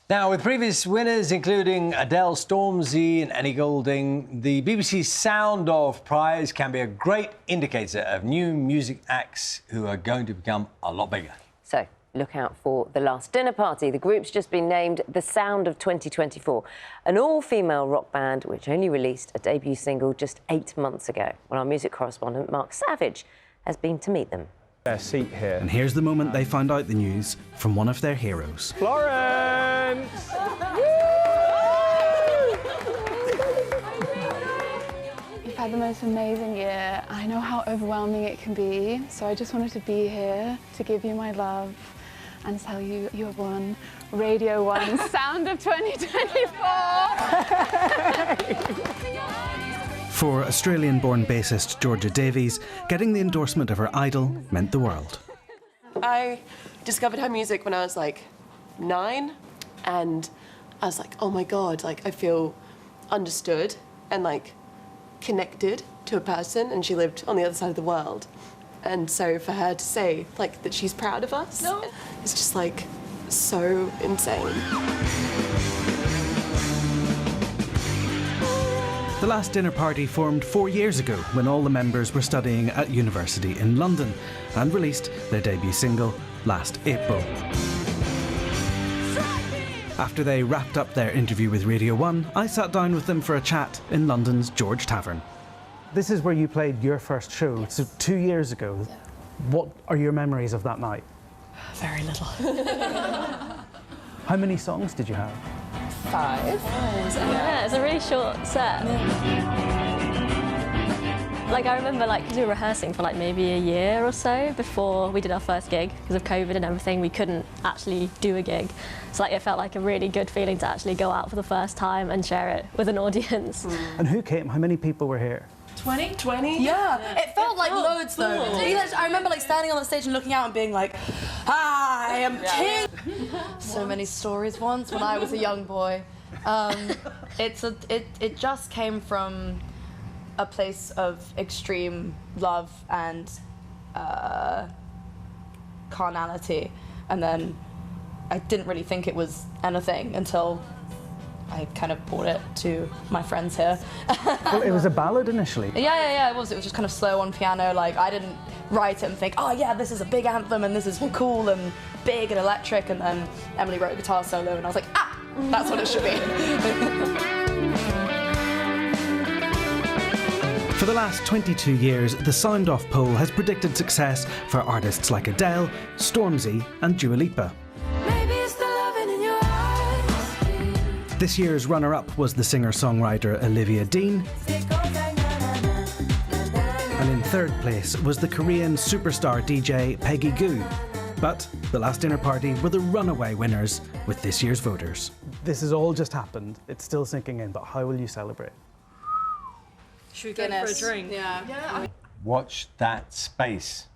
Now, with previous winners including Adele, Stormzy and Ellie Goulding, the BBC's Sound Off prize can be a great indicator of new music acts who are going to become a lot bigger. So, look out for The Last Dinner Party. The group's just been named the Sound of 2024, an all-female rock band which only released a debut single just 8 months ago. Well, our music correspondent, Mark Savage, has been to meet them. Their seat here. And here's the moment they found out the news from one of their heroes. Florence! You've had the most amazing year. I know how overwhelming it can be, so I just wanted to be here to give you my love and tell you you have won Radio 1 Sound of 2024. For Australian-born bassist Georgia Davies, getting the endorsement of her idol meant the world. I discovered her music when I was like 9, and I was like, oh my God, like I feel understood and like connected to a person, and she lived on the other side of the world. And so for her to say like that she's proud of us, it's just like so insane. The Last Dinner Party formed 4 years ago when all the members were studying at university in London and released their debut single last April. After they wrapped up their interview with Radio 1, I sat down with them for a chat in London's George Tavern. This is where you played your first show, so 2 years ago. Yeah. What are your memories of that night? Very little. How many songs did you have? 5. Yeah, it's a really short set. Like, I remember, like, because we were rehearsing for, like, maybe a year or so before we did our first gig. Because of COVID and everything, we couldn't actually do a gig. So, like, it felt like a really good feeling to actually go out for the first time and share it with an audience. And who came? How many people were here? 20? Yeah, it felt like loads though. I remember like standing on the stage and looking out and being like, I am king. So many stories once when I was a young boy. It just came from a place of extreme love and carnality, and then I didn't really think it was anything until I kind of brought it to my friends here. Well, it was a ballad initially. Yeah, it was. It was just kind of slow on piano. Like, I didn't write it and think, oh yeah, this is a big anthem and this is cool and big and electric, and then Emily wrote a guitar solo and I was like, ah, that's what it should be. For the last 22 years, the Sound Off poll has predicted success for artists like Adele, Stormzy and Dua Lipa. This year's runner-up was the singer-songwriter Olivia Dean, and in third place was the Korean superstar DJ Peggy Gou. But The Last Dinner Party were the runaway winners with this year's voters. This has all just happened. It's still sinking in, but how will you celebrate? Should we go for a drink? Yeah. Watch that space.